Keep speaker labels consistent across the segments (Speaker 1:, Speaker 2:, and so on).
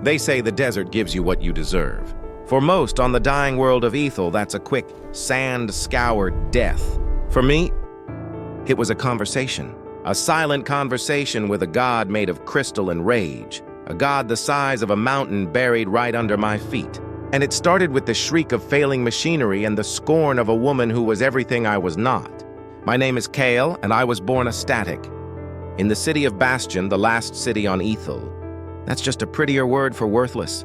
Speaker 1: They say the desert gives you what you deserve. For most on the dying world of Aethel, that's a quick, sand-scoured death. For me, it was a conversation. A silent conversation with a god made of crystal and rage. A god the size of a mountain buried right under my feet. And it started with the shriek of failing machinery and the scorn of a woman who was everything I was not. My name is Kael, and I was born a static. In the city of Bastion, the last city on Aethel. That's just a prettier word for worthless.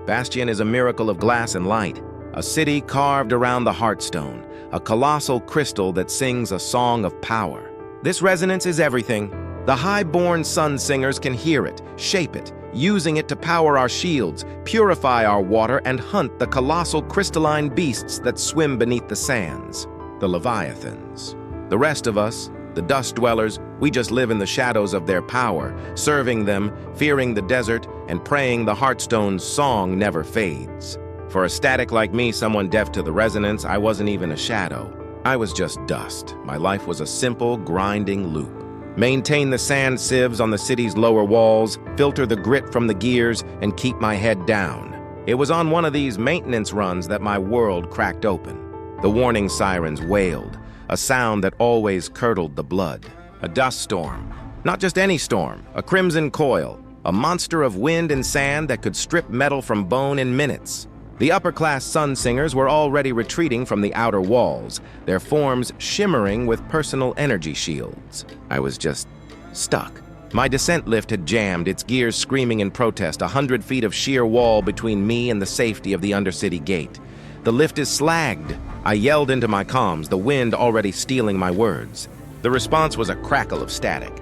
Speaker 1: Bastion is a miracle of glass and light, a city carved around the Heartstone, a colossal crystal that sings a song of power. This resonance is everything. The high-born sun singers can hear it, shape it, using it to power our shields, purify our water, and hunt the colossal crystalline beasts that swim beneath the sands, the Leviathans. The rest of us, the dust dwellers, we just live in the shadows of their power, serving them, fearing the desert, and praying the Heartstone's song never fades. For a static like me, someone deaf to the resonance, I wasn't even a shadow. I was just dust. My life was a simple, grinding loop. Maintain the sand sieves on the city's lower walls, filter the grit from the gears, and keep my head down. It was on one of these maintenance runs that my world cracked open. The warning sirens wailed, a sound that always curdled the blood. A dust storm. Not just any storm, a crimson coil, a monster of wind and sand that could strip metal from bone in minutes. The upper-class sun singers were already retreating from the outer walls, their forms shimmering with personal energy shields. I was just stuck. My descent lift had jammed, its gears screaming in protest, 100 feet of sheer wall between me and the safety of the Undercity gate. The lift is slagged. I yelled into my comms, the wind already stealing my words. The response was a crackle of static.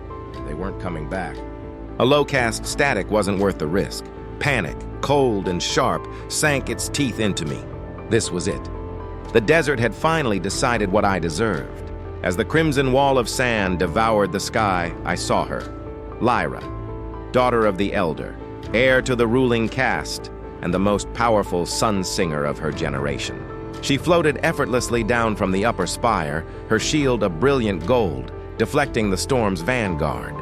Speaker 1: They weren't coming back. A low-cast static wasn't worth the risk. Panic, cold and sharp, sank its teeth into me. This was it. The desert had finally decided what I deserved. As the crimson wall of sand devoured the sky, I saw her. Lyra, daughter of the Elder, heir to the ruling caste, and the most powerful sun singer of her generation. She floated effortlessly down from the upper spire, her shield a brilliant gold, deflecting the storm's vanguard.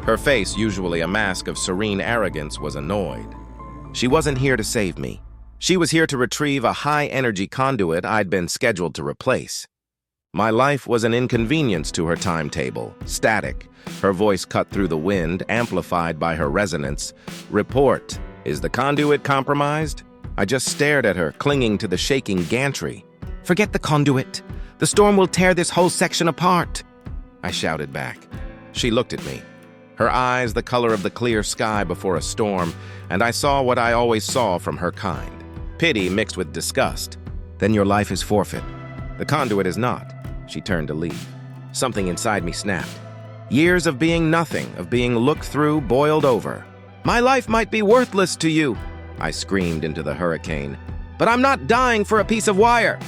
Speaker 1: Her face, usually a mask of serene arrogance, was annoyed. She wasn't here to save me. She was here to retrieve a high-energy conduit I'd been scheduled to replace. My life was an inconvenience to her timetable, static. Her voice cut through the wind, amplified by her resonance. Report. Is the conduit compromised? I just stared at her, clinging to the shaking gantry. Forget the conduit. The storm will tear this whole section apart, I shouted back. She looked at me, her eyes the color of the clear sky before a storm, and I saw what I always saw from her kind. Pity mixed with disgust. Then your life is forfeit. The conduit is not. She turned to leave. Something inside me snapped. Years of being nothing, of being looked through, boiled over. My life might be worthless to you, I screamed into the hurricane, but I'm not dying for a piece of wire.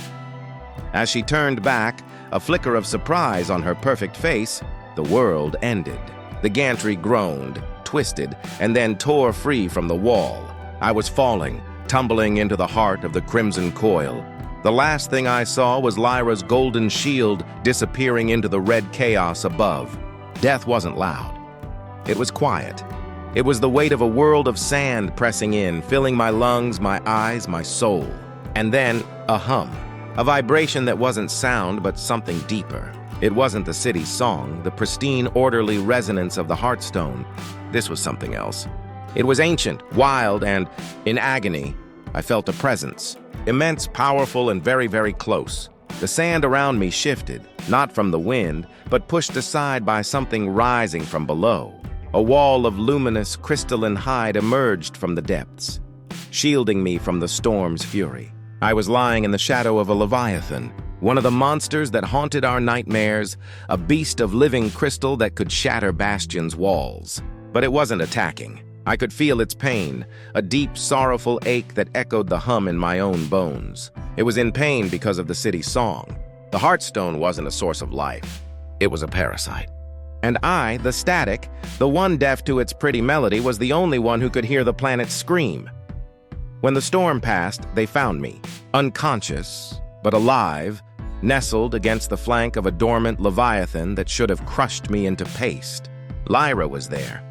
Speaker 1: As she turned back, a flicker of surprise on her perfect face, the world ended. The gantry groaned, twisted, and then tore free from the wall. I was falling, tumbling into the heart of the crimson coil. The last thing I saw was Lyra's golden shield disappearing into the red chaos above. Death wasn't loud. It was quiet. It was the weight of a world of sand pressing in, filling my lungs, my eyes, my soul. And then a hum, a vibration that wasn't sound but something deeper. It wasn't the city's song, the pristine, orderly resonance of the Heartstone. This was something else. It was ancient, wild, and, in agony, I felt a presence. Immense, powerful, and very, very close. The sand around me shifted, not from the wind, but pushed aside by something rising from below. A wall of luminous, crystalline hide emerged from the depths, shielding me from the storm's fury. I was lying in the shadow of a Leviathan, one of the monsters that haunted our nightmares, a beast of living crystal that could shatter Bastion's walls. But it wasn't attacking. I could feel its pain, a deep, sorrowful ache that echoed the hum in my own bones. It was in pain because of the city's song. The Heartstone wasn't a source of life. It was a parasite. And I, the static, the one deaf to its pretty melody, was the only one who could hear the planet scream. When the storm passed, they found me, unconscious, but alive, nestled against the flank of a dormant Leviathan that should have crushed me into paste. Lyra was there.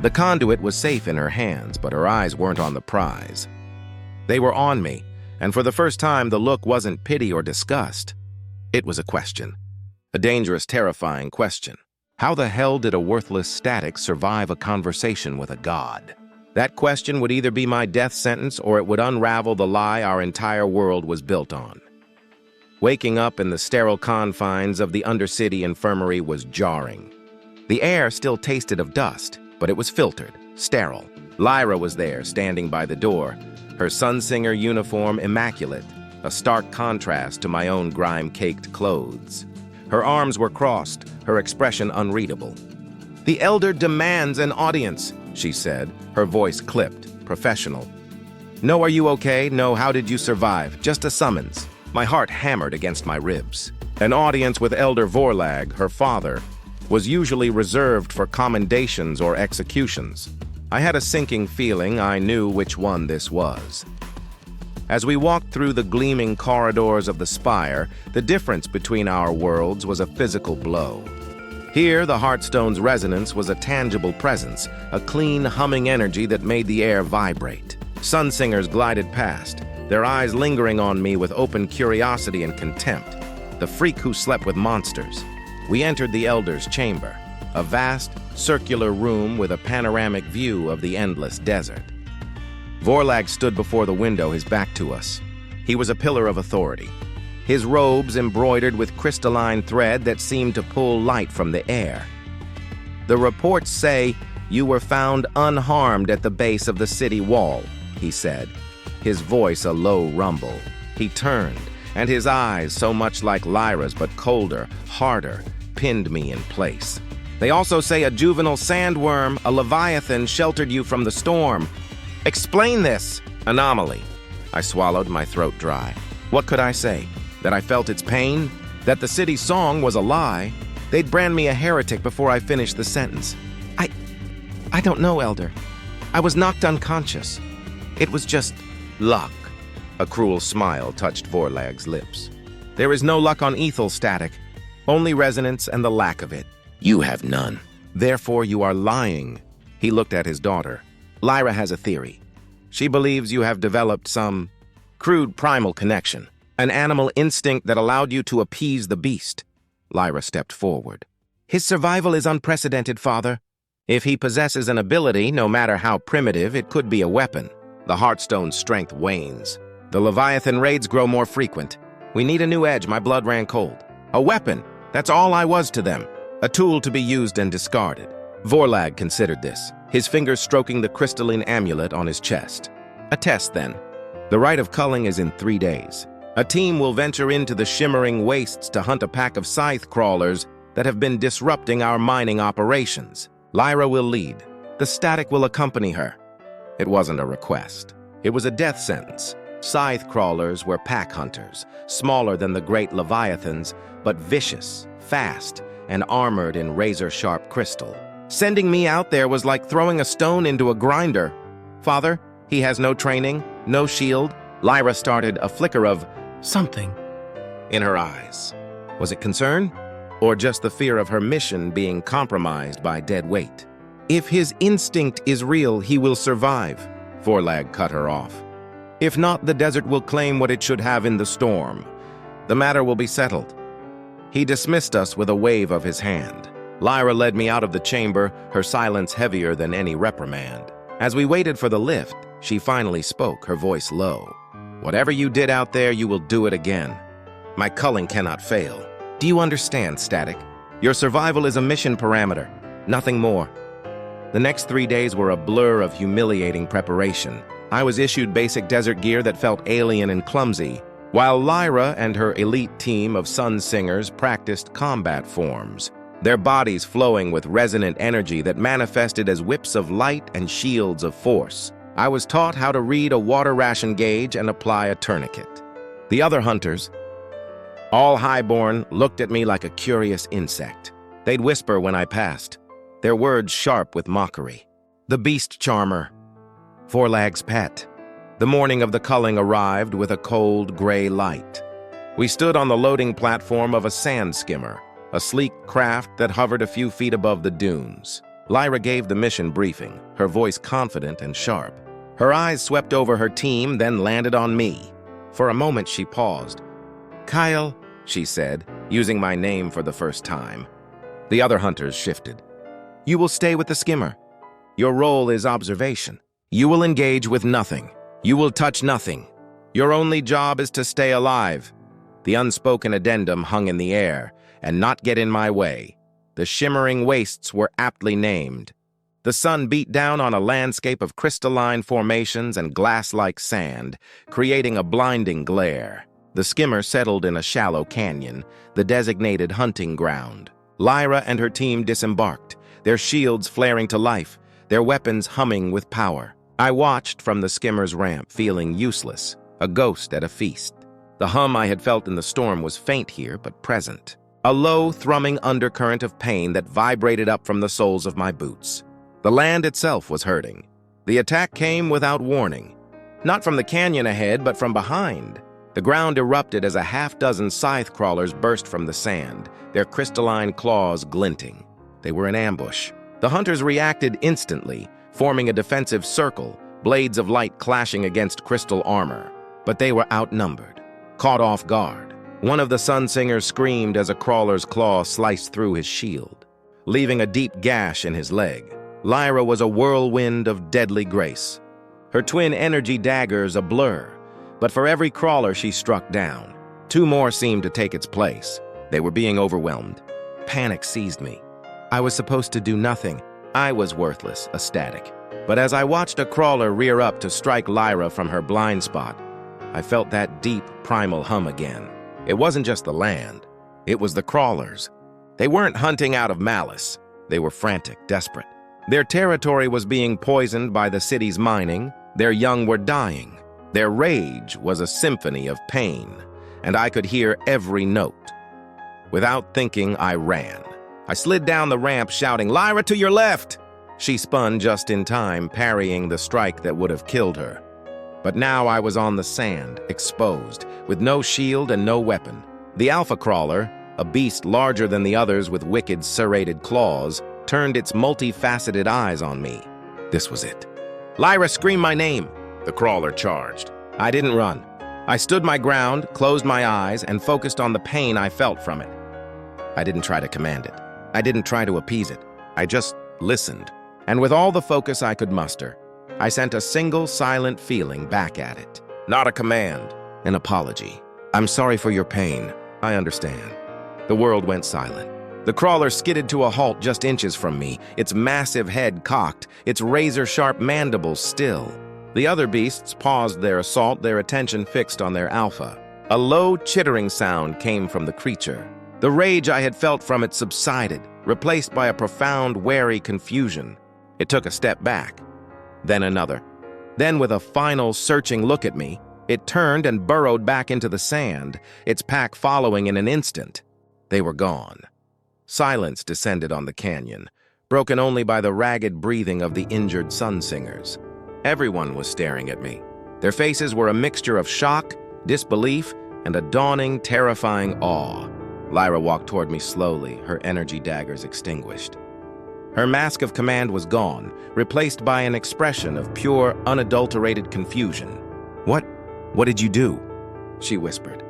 Speaker 1: The conduit was safe in her hands, but her eyes weren't on the prize. They were on me, and for the first time the look wasn't pity or disgust. It was a question. A dangerous, terrifying question. How the hell did a worthless static survive a conversation with a god? That question would either be my death sentence or it would unravel the lie our entire world was built on. Waking up in the sterile confines of the Undercity infirmary was jarring. The air still tasted of dust, but it was filtered, sterile. Lyra was there, standing by the door, her Sunsinger uniform immaculate, a stark contrast to my own grime-caked clothes. Her arms were crossed, her expression unreadable. "The Elder demands an audience," she said, her voice clipped, professional. "No, are you okay? No, how did you survive? Just a summons." My heart hammered against my ribs. An audience with Elder Vorlag, her father, was usually reserved for commendations or executions. I had a sinking feeling I knew which one this was. As we walked through the gleaming corridors of the spire, the difference between our worlds was a physical blow. Here, the Heartstone's resonance was a tangible presence, a clean, humming energy that made the air vibrate. Sunsingers glided past, their eyes lingering on me with open curiosity and contempt. The freak who slept with monsters. We entered the Elder's chamber, a vast, circular room with a panoramic view of the endless desert. Vorlag stood before the window, his back to us. He was a pillar of authority, his robes embroidered with crystalline thread that seemed to pull light from the air. "The reports say you were found unharmed at the base of the city wall," he said, his voice a low rumble. He turned, and his eyes, so much like Lyra's but colder, harder, pinned me in place. "They also say a juvenile sandworm, a leviathan, sheltered you from the storm. Explain this." "Anomaly." I swallowed, my throat dry. What could I say? That I felt its pain? That the city's song was a lie? They'd brand me a heretic before I finished the sentence. I don't know, Elder. I was knocked unconscious. It was just luck." A cruel smile touched Vorlag's lips. "There is no luck on Aethel, static. Only resonance and the lack of it. You have none. Therefore you are lying." He looked at his daughter. "Lyra has a theory. She believes you have developed some crude primal connection, an animal instinct that allowed you to appease the beast." Lyra stepped forward. "His survival is unprecedented, Father. If he possesses an ability, no matter how primitive, it could be a weapon. The Heartstone's strength wanes. The Leviathan raids grow more frequent. We need a new edge. My blood ran cold. A weapon. That's all I was to them. A tool to be used and discarded." Vorlag considered this, his fingers stroking the crystalline amulet on his chest. "A test, then. The rite of culling is in 3 days. A team will venture into the shimmering wastes to hunt a pack of scythe crawlers that have been disrupting our mining operations. Lyra will lead. The static will accompany her." It wasn't a request. It was a death sentence. Scythe crawlers were pack hunters, smaller than the great leviathans, but vicious, fast, and armored in razor-sharp crystal. Sending me out there was like throwing a stone into a grinder. "Father, he has no training, no shield." Lyra started, a flicker of something in her eyes. Was it concern? Or just the fear of her mission being compromised by dead weight? "If his instinct is real, he will survive," Vorlag cut her off. "If not, the desert will claim what it should have in the storm. The matter will be settled." He dismissed us with a wave of his hand. Lyra led me out of the chamber, her silence heavier than any reprimand. As we waited for the lift, she finally spoke, her voice low. "Whatever you did out there, you will do it again. My culling cannot fail. Do you understand, Static? Your survival is a mission parameter, nothing more." The next 3 days were a blur of humiliating preparation. I was issued basic desert gear that felt alien and clumsy, while Lyra and her elite team of sun singers practiced combat forms, their bodies flowing with resonant energy that manifested as whips of light and shields of force. I was taught how to read a water ration gauge and apply a tourniquet. The other hunters, all highborn, looked at me like a curious insect. They'd whisper when I passed, their words sharp with mockery. "The beast charmer," Vorlag's pet. The morning of the culling arrived with a cold, gray light. We stood on the loading platform of a sand skimmer, a sleek craft that hovered a few feet above the dunes. Lyra gave the mission briefing, her voice confident and sharp. Her eyes swept over her team, then landed on me. For a moment, she paused. "Kael," she said, using my name for the first time. The other hunters shifted. "You will stay with the skimmer. Your role is observation. You will engage with nothing. You will touch nothing. Your only job is to stay alive." The unspoken addendum hung in the air, "and not get in my way." The shimmering wastes were aptly named. The sun beat down on a landscape of crystalline formations and glass-like sand, creating a blinding glare. The skimmer settled in a shallow canyon, the designated hunting ground. Lyra and her team disembarked, their shields flaring to life, their weapons humming with power. I watched from the skimmer's ramp, feeling useless, a ghost at a feast. The hum I had felt in the storm was faint here, but present. A low, thrumming undercurrent of pain that vibrated up from the soles of my boots. The land itself was hurting. The attack came without warning. Not from the canyon ahead, but from behind. The ground erupted as a half-dozen scythe crawlers burst from the sand, their crystalline claws glinting. They were in ambush. The hunters reacted instantly, forming a defensive circle, blades of light clashing against crystal armor. But they were outnumbered, caught off guard. One of the Sunsingers screamed as a crawler's claw sliced through his shield, leaving a deep gash in his leg. Lyra was a whirlwind of deadly grace. Her twin energy daggers a blur, but for every crawler she struck down, two more seemed to take its place. They were being overwhelmed. Panic seized me. I was supposed to do nothing. I was worthless, a static. But as I watched a crawler rear up to strike Lyra from her blind spot, I felt that deep, primal hum again. It wasn't just the land. It was the crawlers. They weren't hunting out of malice. They were frantic, desperate. Their territory was being poisoned by the city's mining. Their young were dying. Their rage was a symphony of pain, and I could hear every note. Without thinking, I ran. I slid down the ramp shouting, "Lyra, to your left!" She spun just in time, parrying the strike that would have killed her. But now I was on the sand, exposed, with no shield and no weapon. The alpha crawler, a beast larger than the others with wicked serrated claws, turned its multifaceted eyes on me. This was it. "Lyra, scream my name!" The crawler charged. I didn't run. I stood my ground, closed my eyes, and focused on the pain I felt from it. I didn't try to command it. I didn't try to appease it. I just listened. And with all the focus I could muster, I sent a single silent feeling back at it. Not a command, an apology. "I'm sorry for your pain. I understand." The world went silent. The crawler skidded to a halt just inches from me, its massive head cocked, its razor-sharp mandibles still. The other beasts paused their assault, their attention fixed on their alpha. A low, chittering sound came from the creature. The rage I had felt from it subsided, replaced by a profound, wary confusion. It took a step back, then another. Then, with a final, searching look at me, it turned and burrowed back into the sand, its pack following in an instant. They were gone. Silence descended on the canyon, broken only by the ragged breathing of the injured Sunsingers. Everyone was staring at me. Their faces were a mixture of shock, disbelief, and a dawning, terrifying awe. Lyra walked toward me slowly, her energy daggers extinguished. Her mask of command was gone, replaced by an expression of pure, unadulterated confusion. What did you do?" she whispered.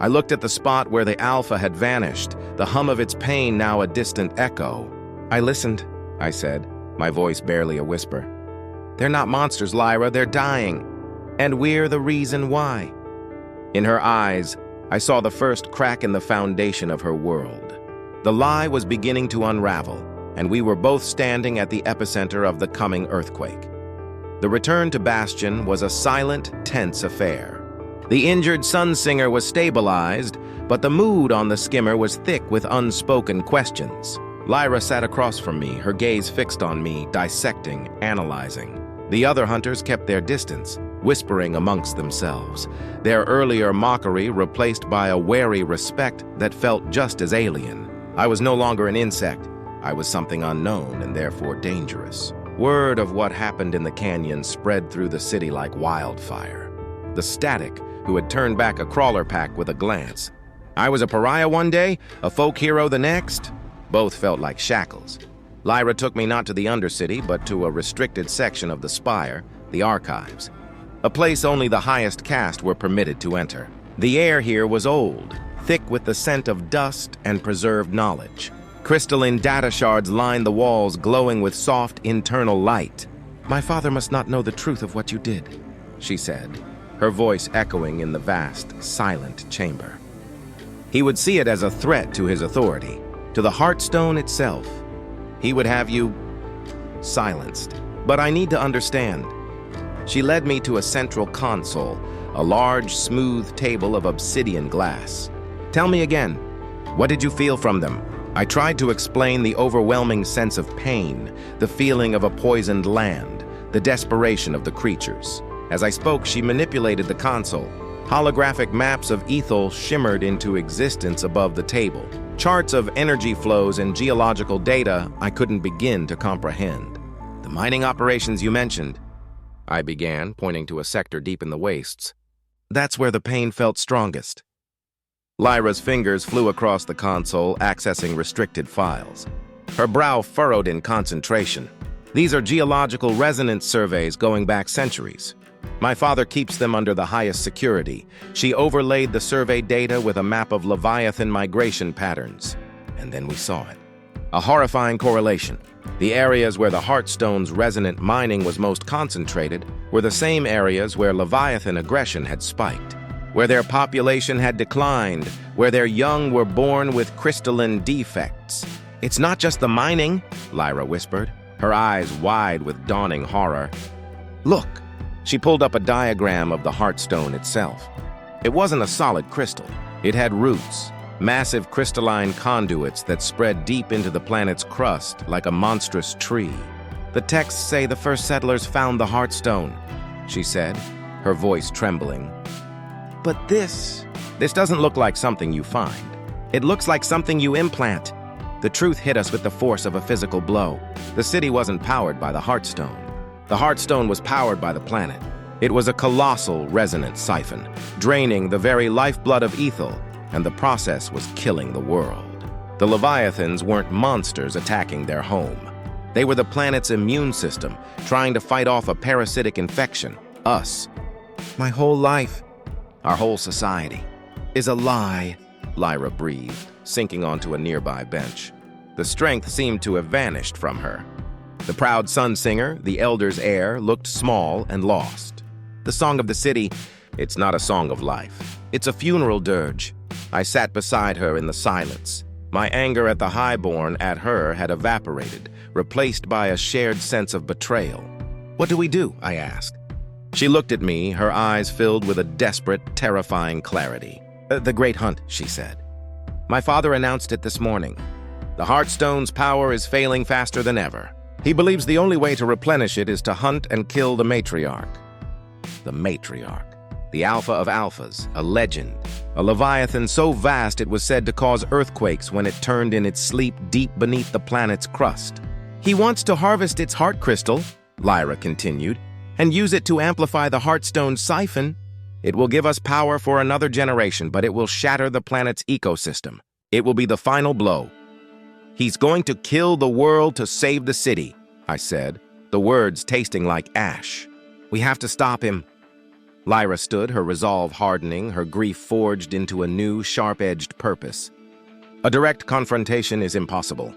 Speaker 1: I looked at the spot where the alpha had vanished, the hum of its pain now a distant echo. "I listened," I said, my voice barely a whisper. "They're not monsters, Lyra, they're dying. And we're the reason why." In her eyes, I saw the first crack in the foundation of her world. The lie was beginning to unravel, and we were both standing at the epicenter of the coming earthquake. The return to Bastion was a silent, tense affair. The injured Sunsinger was stabilized, but the mood on the skimmer was thick with unspoken questions. Lyra sat across from me, her gaze fixed on me, dissecting, analyzing. The other hunters kept their distance, whispering amongst themselves, their earlier mockery replaced by a wary respect that felt just as alien. I was no longer an insect. I was something unknown and therefore dangerous. Word of what happened in the canyon spread through the city like wildfire. The static, who had turned back a crawler pack with a glance. I was a pariah one day, a folk hero the next. Both felt like shackles. Lyra took me not to the Undercity, but to a restricted section of the spire, the archives. A place only the highest caste were permitted to enter. The air here was old, thick with the scent of dust and preserved knowledge. Crystalline data shards lined the walls, glowing with soft internal light. "My father must not know the truth of what you did," she said, her voice echoing in the vast, silent chamber. He would see it as a threat to his authority, to the Heartstone itself. He would have you silenced. But I need to understand. She led me to a central console, a large, smooth table of obsidian glass. "Tell me again, what did you feel from them?" I tried to explain the overwhelming sense of pain, the feeling of a poisoned land, the desperation of the creatures. As I spoke, she manipulated the console. Holographic maps of Aethel shimmered into existence above the table. Charts of energy flows and geological data I couldn't begin to comprehend. "The mining operations you mentioned," I began, pointing to a sector deep in the wastes. "That's where the pain felt strongest." Lyra's fingers flew across the console, accessing restricted files. Her brow furrowed in concentration. "These are geological resonance surveys going back centuries. My father keeps them under the highest security." She overlaid the survey data with a map of Leviathan migration patterns. And then we saw it. A horrifying correlation. The areas where the Heartstone's resonant mining was most concentrated were the same areas where Leviathan aggression had spiked, where their population had declined, where their young were born with crystalline defects. "It's not just the mining," Lyra whispered, her eyes wide with dawning horror. "Look." She pulled up a diagram of the Heartstone itself. It wasn't a solid crystal. It had roots, massive crystalline conduits that spread deep into the planet's crust like a monstrous tree. "The texts say the first settlers found the Heartstone," she said, her voice trembling. "But this doesn't look like something you find. It looks like something you implant." The truth hit us with the force of a physical blow. The city wasn't powered by the Heartstone. The Heartstone was powered by the planet. It was a colossal resonance siphon, draining the very lifeblood of Aethel, and the process was killing the world. The Leviathans weren't monsters attacking their home. They were the planet's immune system, trying to fight off a parasitic infection. Us. "My whole life, our whole society, is a lie," Lyra breathed, sinking onto a nearby bench. The strength seemed to have vanished from her. The proud sun singer, the elder's heir, looked small and lost. "The song of the city, it's not a song of life. It's a funeral dirge." I sat beside her in the silence. My anger at the highborn at her had evaporated, replaced by a shared sense of betrayal. "What do we do?" I asked. She looked at me, her eyes filled with a desperate, terrifying clarity. The Great Hunt," she said. "My father announced it this morning. The Heartstone's power is failing faster than ever. He believes the only way to replenish it is to hunt and kill the matriarch." The matriarch. The alpha of alphas, a legend. A Leviathan so vast it was said to cause earthquakes when it turned in its sleep deep beneath the planet's crust. "He wants to harvest its heart crystal," Lyra continued, "and use it to amplify the Heartstone siphon. It will give us power for another generation, but it will shatter the planet's ecosystem. It will be the final blow. He's going to kill the world to save the city," I said, the words tasting like ash. "We have to stop him." Lyra stood, her resolve hardening, her grief forged into a new, sharp-edged purpose. "A direct confrontation is impossible.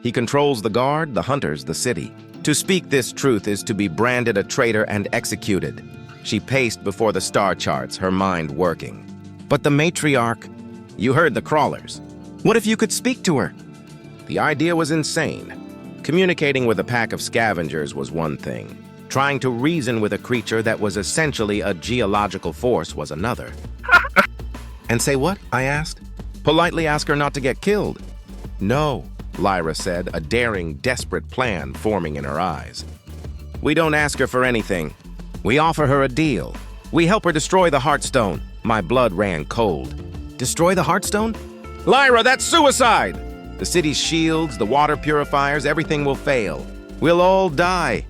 Speaker 1: He controls the guard, the hunters, the city. To speak this truth is to be branded a traitor and executed." She paced before the star charts, her mind working. "But the matriarch, you heard the crawlers. What if you could speak to her?" The idea was insane. Communicating with a pack of scavengers was one thing. Trying to reason with a creature that was essentially a geological force was another. "And say what?" I asked. "Politely ask her not to get killed." "No," Lyra said, a daring, desperate plan forming in her eyes. "We don't ask her for anything. We offer her a deal. We help her destroy the Heartstone." My blood ran cold. "Destroy the Heartstone?" "Lyra, that's suicide! The city's shields, the water purifiers, everything will fail. We'll all die."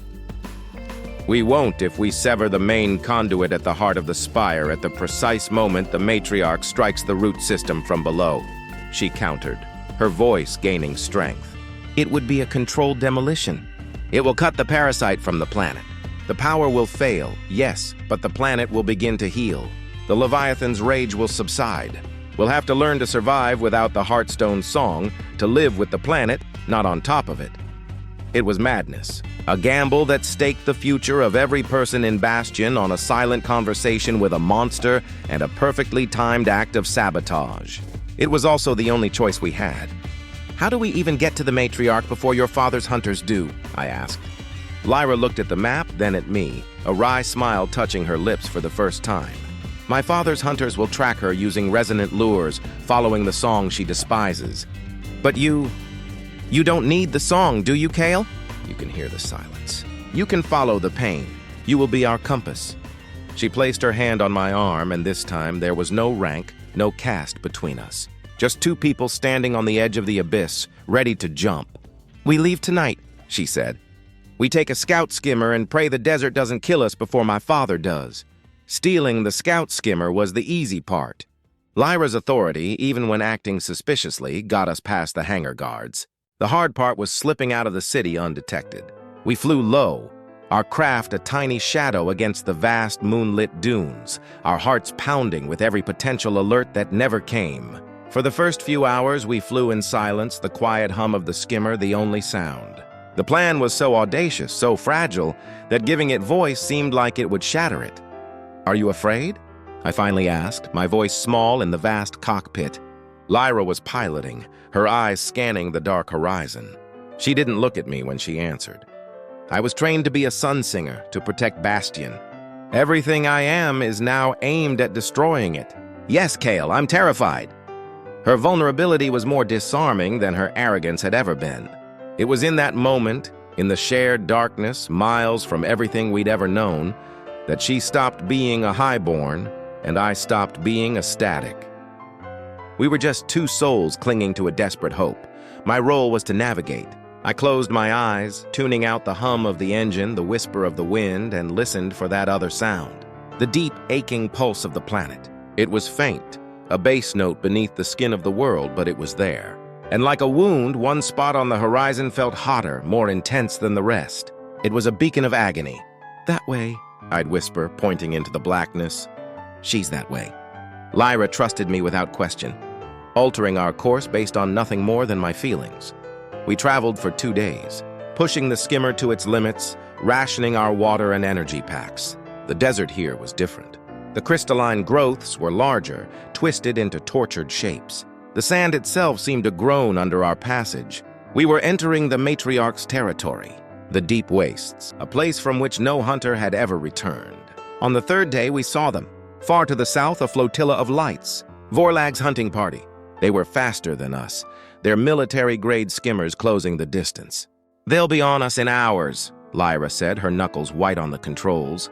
Speaker 1: "We won't if we sever the main conduit at the heart of the spire at the precise moment the matriarch strikes the root system from below," she countered, her voice gaining strength. It would be a controlled demolition. It will cut the parasite from the planet. The power will fail, yes, but the planet will begin to heal. The Leviathan's rage will subside. We'll have to learn to survive without the Heartstone song, to live with the planet, not on top of it. It was madness, a gamble that staked the future of every person in Bastion on a silent conversation with a monster and a perfectly timed act of sabotage. It was also the only choice we had. "How do we even get to the matriarch before your father's hunters do?" I asked. Lyra looked at the map, then at me, a wry smile touching her lips for the first time. "My father's hunters will track her using resonant lures, following the song she despises. But you don't need the song, do you, Kael?" You can hear the silence. "You can follow the pain. You will be our compass." She placed her hand on my arm, and this time there was no rank, no caste between us. Just two people standing on the edge of the abyss, ready to jump. "We leave tonight," she said. "We take a scout skimmer and pray the desert doesn't kill us before my father does." Stealing the scout skimmer was the easy part. Lyra's authority, even when acting suspiciously, got us past the hangar guards. The hard part was slipping out of the city undetected. We flew low, our craft a tiny shadow against the vast moonlit dunes, our hearts pounding with every potential alert that never came. For the first few hours, we flew in silence, the quiet hum of the skimmer the only sound. The plan was so audacious, so fragile, that giving it voice seemed like it would shatter it. "Are you afraid?" I finally asked, my voice small in the vast cockpit. Lyra was piloting, her eyes scanning the dark horizon. She didn't look at me when she answered. "I was trained to be a sun singer, to protect Bastion. Everything I am is now aimed at destroying it. Yes, Kael, I'm terrified." Her vulnerability was more disarming than her arrogance had ever been. It was in that moment, in the shared darkness, miles from everything we'd ever known, that she stopped being a highborn and I stopped being a static. We were just two souls clinging to a desperate hope. My role was to navigate. I closed my eyes, tuning out the hum of the engine, the whisper of the wind, and listened for that other sound. The deep, aching pulse of the planet. It was faint, a bass note beneath the skin of the world, but it was there. And like a wound, one spot on the horizon felt hotter, more intense than the rest. It was a beacon of agony. "That way," I'd whisper, pointing into the blackness. "She's that way." Lyra trusted me without question, altering our course based on nothing more than my feelings. We traveled for 2 days, pushing the skimmer to its limits, rationing our water and energy packs. The desert here was different. The crystalline growths were larger, twisted into tortured shapes. The sand itself seemed to groan under our passage. We were entering the matriarch's territory, the deep wastes, a place from which no hunter had ever returned. On the 3rd day, we saw them. Far to the south, a flotilla of lights, Vorlag's hunting party. They were faster than us, their military-grade skimmers closing the distance. "They'll be on us in hours," Lyra said, her knuckles white on the controls.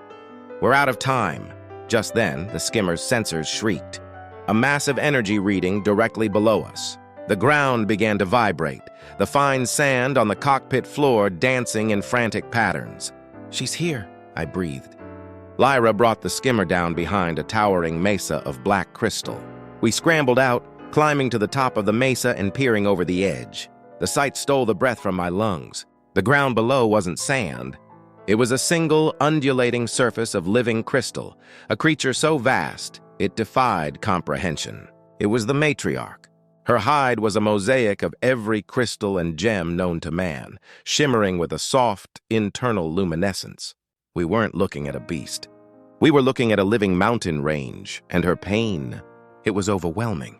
Speaker 1: "We're out of time." Just then, the skimmer's sensors shrieked. A massive energy reading directly below us. The ground began to vibrate, the fine sand on the cockpit floor dancing in frantic patterns. "She's here," I breathed. Lyra brought the skimmer down behind a towering mesa of black crystal. We scrambled out, climbing to the top of the mesa and peering over the edge. The sight stole the breath from my lungs. The ground below wasn't sand. It was a single, undulating surface of living crystal, a creature so vast, it defied comprehension. It was the matriarch. Her hide was a mosaic of every crystal and gem known to man, shimmering with a soft, internal luminescence. We weren't looking at a beast. We were looking at a living mountain range, and her pain, it was overwhelming.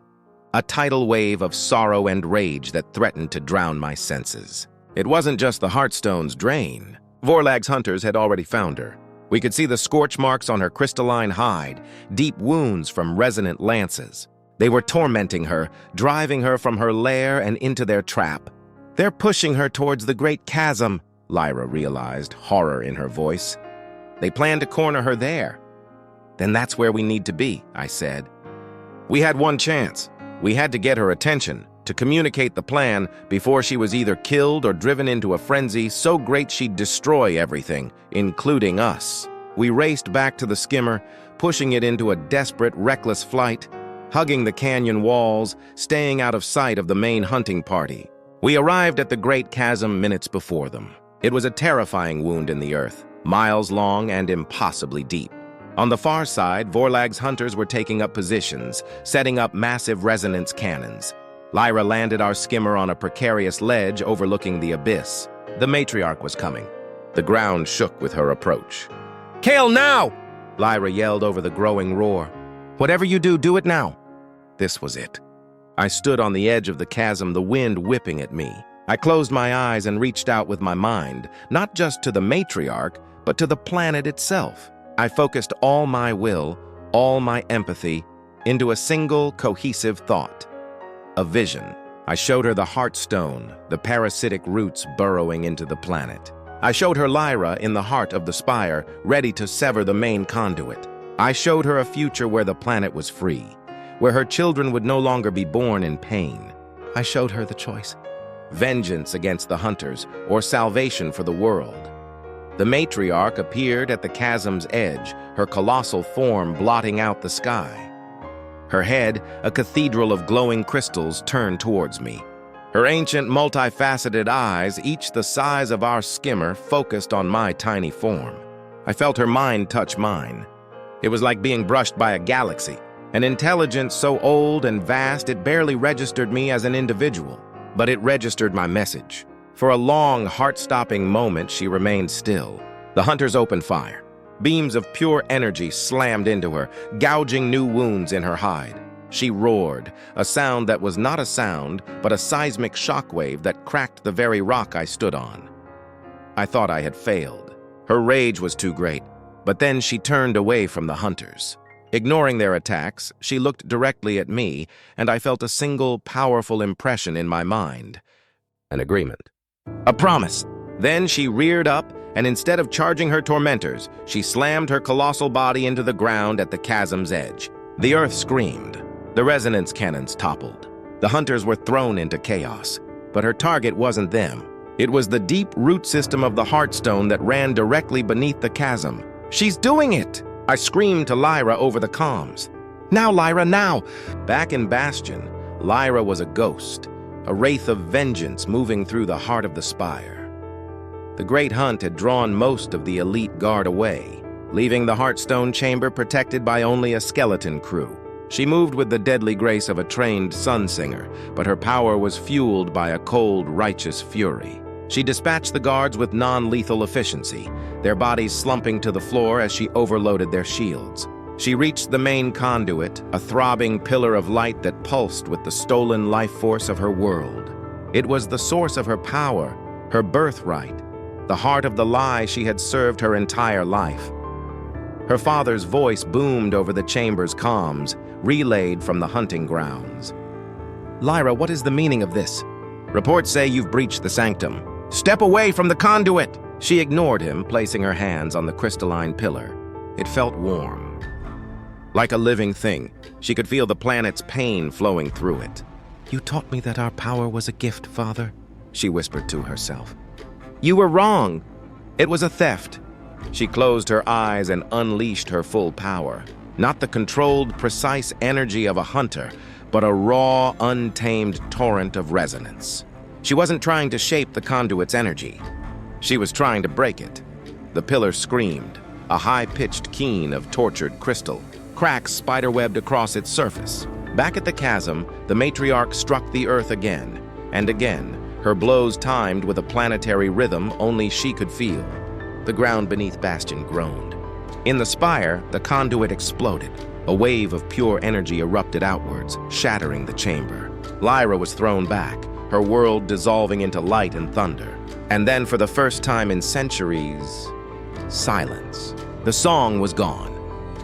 Speaker 1: A tidal wave of sorrow and rage that threatened to drown my senses. It wasn't just the Heartstone's drain. Vorlag's hunters had already found her. We could see the scorch marks on her crystalline hide, deep wounds from resonant lances. They were tormenting her, driving her from her lair and into their trap. "They're pushing her towards the great chasm," Lyra realized, horror in her voice. "They plan to corner her there." "Then that's where we need to be," I said. We had one chance. We had to get her attention, to communicate the plan before she was either killed or driven into a frenzy so great she'd destroy everything, including us. We raced back to the skimmer, pushing it into a desperate, reckless flight, hugging the canyon walls, staying out of sight of the main hunting party. We arrived at the great chasm minutes before them. It was a terrifying wound in the earth, miles long and impossibly deep. On the far side, Vorlag's hunters were taking up positions, setting up massive resonance cannons. Lyra landed our skimmer on a precarious ledge overlooking the abyss. The matriarch was coming. The ground shook with her approach. "Kael, now!" Lyra yelled over the growing roar. "Whatever you do, do it now." This was it. I stood on the edge of the chasm, the wind whipping at me. I closed my eyes and reached out with my mind, not just to the matriarch, but to the planet itself. I focused all my will, all my empathy, into a single cohesive thought. A vision. I showed her the Heartstone, the parasitic roots burrowing into the planet. I showed her Lyra in the heart of the spire, ready to sever the main conduit. I showed her a future where the planet was free, where her children would no longer be born in pain. I showed her the choice: vengeance against the hunters or salvation for the world. The matriarch appeared at the chasm's edge, her colossal form blotting out the sky. Her head, a cathedral of glowing crystals, turned towards me. Her ancient, multifaceted eyes, each the size of our skimmer, focused on my tiny form. I felt her mind touch mine. It was like being brushed by a galaxy, an intelligence so old and vast it barely registered me as an individual, but it registered my message. For a long, heart-stopping moment, she remained still. The hunters opened fire. Beams of pure energy slammed into her, gouging new wounds in her hide. She roared, a sound that was not a sound, but a seismic shockwave that cracked the very rock I stood on. I thought I had failed. Her rage was too great, but then she turned away from the hunters. Ignoring their attacks, she looked directly at me, and I felt a single, powerful impression in my mind. An agreement. A promise. Then she reared up, and instead of charging her tormentors, she slammed her colossal body into the ground at the chasm's edge. The earth screamed. The resonance cannons toppled. The hunters were thrown into chaos. But her target wasn't them. It was the deep root system of the Heartstone that ran directly beneath the chasm. "She's doing it!" I screamed to Lyra over the comms. "Now, Lyra, now!" Back in Bastion, Lyra was a ghost, a wraith of vengeance moving through the heart of the spire. The great hunt had drawn most of the elite guard away, leaving the Heartstone chamber protected by only a skeleton crew. She moved with the deadly grace of a trained sun singer, but her power was fueled by a cold, righteous fury. She dispatched the guards with non-lethal efficiency, their bodies slumping to the floor as she overloaded their shields. She reached the main conduit, a throbbing pillar of light that pulsed with the stolen life force of her world. It was the source of her power, her birthright, the heart of the lie she had served her entire life. Her father's voice boomed over the chamber's comms, relayed from the hunting grounds. "Lyra, what is the meaning of this? Reports say you've breached the sanctum. Step away from the conduit!" She ignored him, placing her hands on the crystalline pillar. It felt warm. Like a living thing, she could feel the planet's pain flowing through it. "You taught me that our power was a gift, Father," she whispered to herself. "You were wrong. It was a theft." She closed her eyes and unleashed her full power. Not the controlled, precise energy of a hunter, but a raw, untamed torrent of resonance. She wasn't trying to shape the conduit's energy. She was trying to break it. The pillar screamed, a high-pitched keen of tortured crystal. Cracks spiderwebbed across its surface. Back at the chasm, the matriarch struck the earth again, and again, her blows timed with a planetary rhythm only she could feel. The ground beneath Bastion groaned. In the spire, the conduit exploded. A wave of pure energy erupted outwards, shattering the chamber. Lyra was thrown back, her world dissolving into light and thunder. And then, for the first time in centuries, silence. The song was gone.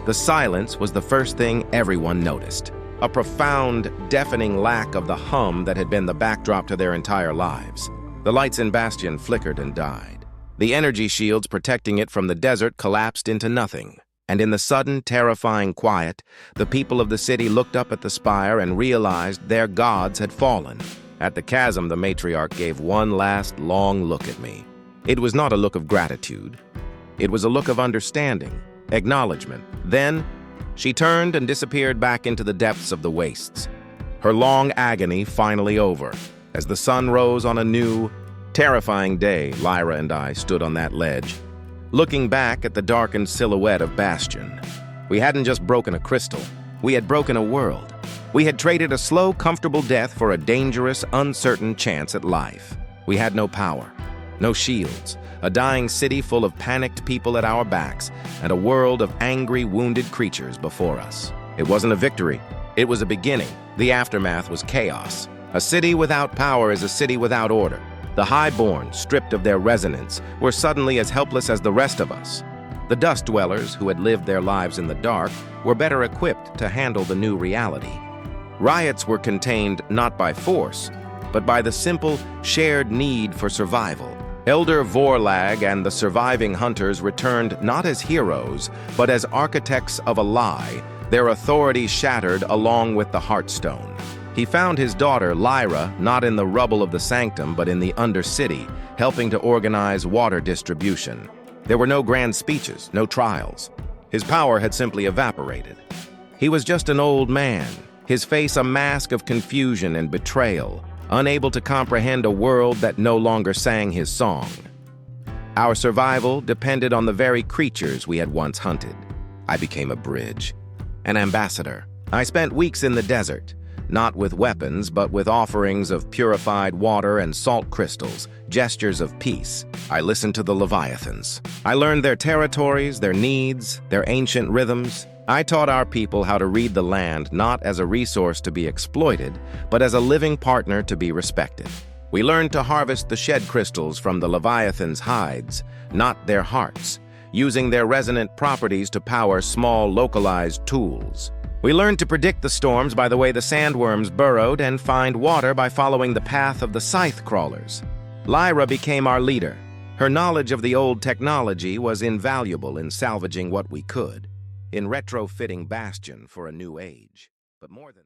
Speaker 1: The silence was the first thing everyone noticed. A profound, deafening lack of the hum that had been the backdrop to their entire lives. The lights in Bastion flickered and died. The energy shields protecting it from the desert collapsed into nothing. And in the sudden, terrifying quiet, the people of the city looked up at the spire and realized their gods had fallen. At the chasm, the matriarch gave one last long look at me. It was not a look of gratitude. It was a look of understanding, acknowledgement. Then, she turned and disappeared back into the depths of the wastes. Her long agony finally over. As the sun rose on a new, terrifying day, Lyra and I stood on that ledge, looking back at the darkened silhouette of Bastion. We hadn't just broken a crystal, we had broken a world. We had traded a slow, comfortable death for a dangerous, uncertain chance at life. We had no power, no shields, a dying city full of panicked people at our backs, and a world of angry, wounded creatures before us. It wasn't a victory, it was a beginning. The aftermath was chaos. A city without power is a city without order. The highborn, stripped of their resonance, were suddenly as helpless as the rest of us. The dust dwellers, who had lived their lives in the dark, were better equipped to handle the new reality. Riots were contained not by force, but by the simple, shared need for survival. Elder Vorlag and the surviving hunters returned not as heroes, but as architects of a lie, their authority shattered along with the Heartstone. He found his daughter, Lyra, not in the rubble of the sanctum, but in the Undercity, helping to organize water distribution. There were no grand speeches, no trials. His power had simply evaporated. He was just an old man, his face a mask of confusion and betrayal, unable to comprehend a world that no longer sang his song. Our survival depended on the very creatures we had once hunted. I became a bridge, an ambassador. I spent weeks in the desert, not with weapons, but with offerings of purified water and salt crystals, gestures of peace. I listened to the Leviathans. I learned their territories, their needs, their ancient rhythms. I taught our people how to read the land not as a resource to be exploited, but as a living partner to be respected. We learned to harvest the shed crystals from the Leviathans' hides, not their hearts, using their resonant properties to power small, localized tools. We learned to predict the storms by the way the sandworms burrowed and find water by following the path of the scythe crawlers. Lyra became our leader. Her knowledge of the old technology was invaluable in salvaging what we could, in retrofitting Bastion for a new age. But more than